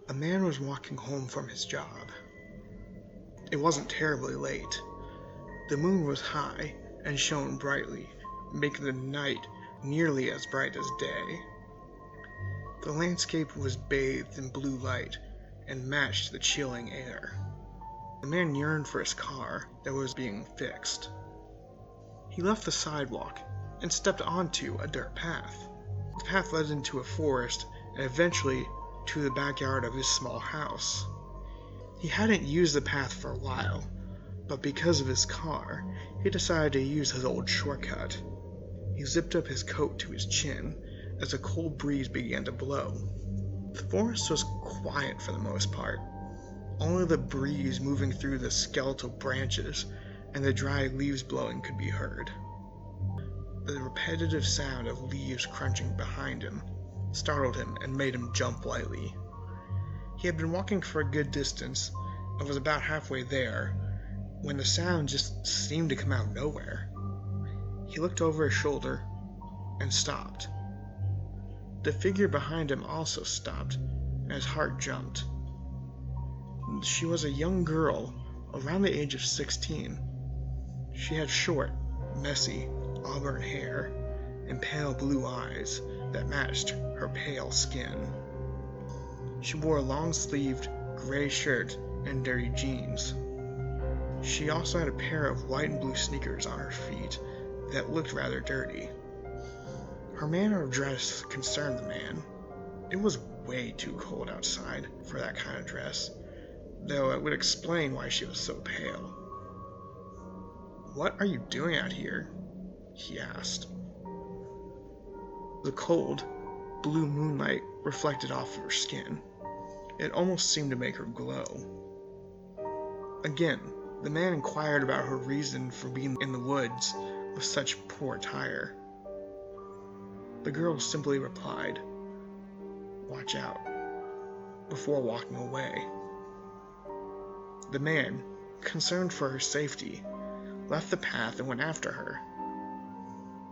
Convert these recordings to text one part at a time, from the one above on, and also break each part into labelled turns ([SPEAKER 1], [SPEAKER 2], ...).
[SPEAKER 1] A man was walking home from his job. It wasn't terribly late. The moon was high and shone brightly, making the night nearly as bright as day. The landscape was bathed in blue light and matched the chilling air. The man yearned for his car that was being fixed. He left the sidewalk and stepped onto a dirt path. The path led into a forest and eventually to the backyard of his small house. He hadn't used the path for a while, but because of his car, he decided to use his old shortcut. He zipped up his coat to his chin as a cold breeze began to blow. The forest was quiet for the most part. Only the breeze moving through the skeletal branches and the dry leaves blowing could be heard. The repetitive sound of leaves crunching behind him startled him and made him jump lightly. He had been walking for a good distance and was about halfway there when the sound just seemed to come out of nowhere. He looked over his shoulder and stopped. The figure behind him also stopped, and his heart jumped. She was a young girl around the age of 16. She had short, messy, auburn hair and pale blue eyes that matched her pale skin. She wore a long-sleeved gray shirt and dirty jeans. She also had a pair of white and blue sneakers on her feet that looked rather dirty. Her manner of dress concerned the man. It was way too cold outside for that kind of dress, though it would explain why she was so pale. "What are you doing out here?" he asked. The cold, blue moonlight reflected off of her skin. It almost seemed to make her glow. Again, the man inquired about her reason for being in the woods with such poor attire. The girl simply replied, "Watch out," before walking away. The man, concerned for her safety, left the path and went after her.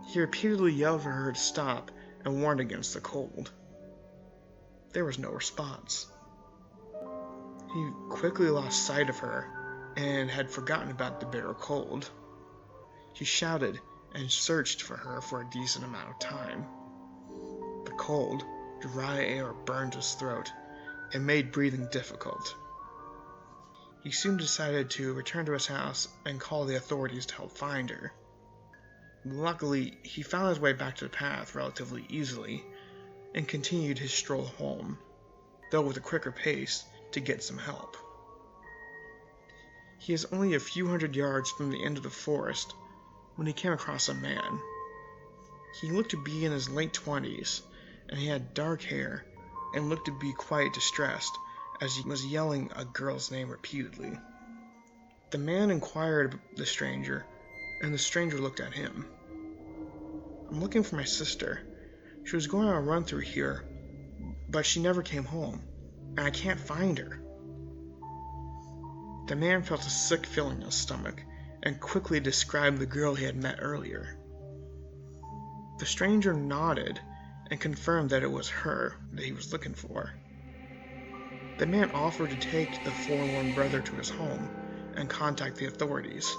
[SPEAKER 1] He repeatedly yelled for her to stop and warned against the cold. There was no response. He quickly lost sight of her and had forgotten about the bitter cold. He shouted and searched for her for a decent amount of time. The cold, dry air burned his throat and made breathing difficult. He soon decided to return to his house and call the authorities to help find her. Luckily, he found his way back to the path relatively easily and continued his stroll home, though with a quicker pace to get some help. He is only a few hundred yards from the end of the forest when he came across a man. He looked to be in his late 20s, and he had dark hair and looked to be quite distressed as he was yelling a girl's name repeatedly. The man inquired of the stranger, and the stranger looked at him. "I'm looking for my sister. She was going on a run through here, but she never came home, and I can't find her." The man felt a sick feeling in his stomach and quickly described the girl he had met earlier. The stranger nodded and confirmed that it was her that he was looking for. The man offered to take the forlorn brother to his home and contact the authorities.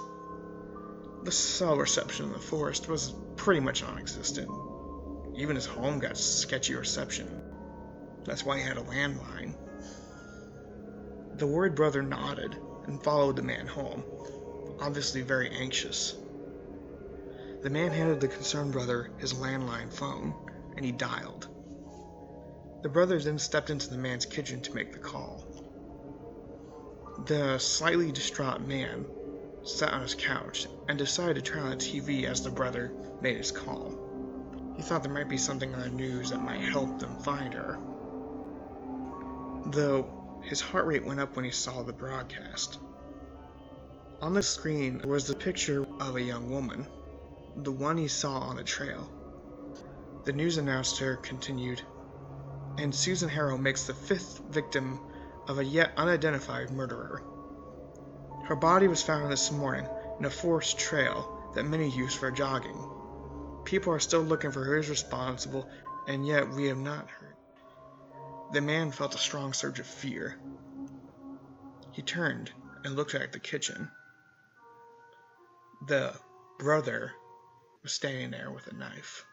[SPEAKER 1] The cell reception in the forest was pretty much non-existent. Even his home got sketchy reception. That's why he had a landline. The worried brother nodded and followed the man home, obviously very anxious. The man handed the concerned brother his landline phone, and he dialed. The brother then stepped into the man's kitchen to make the call. The slightly distraught man sat on his couch and decided to turn on the TV as the brother made his call. He thought there might be something on the news that might help them find her, though his heart rate went up when he saw the broadcast. On the screen was the picture of a young woman, the one he saw on the trail. The news announcer continued, "And Susan Harrow makes the 5th victim of a yet unidentified murderer. Her body was found this morning in a forest trail that many use for jogging. People are still looking for who is responsible, and yet we have not heard." The man felt a strong surge of fear. He turned and looked at the kitchen. The brother was standing there with a knife.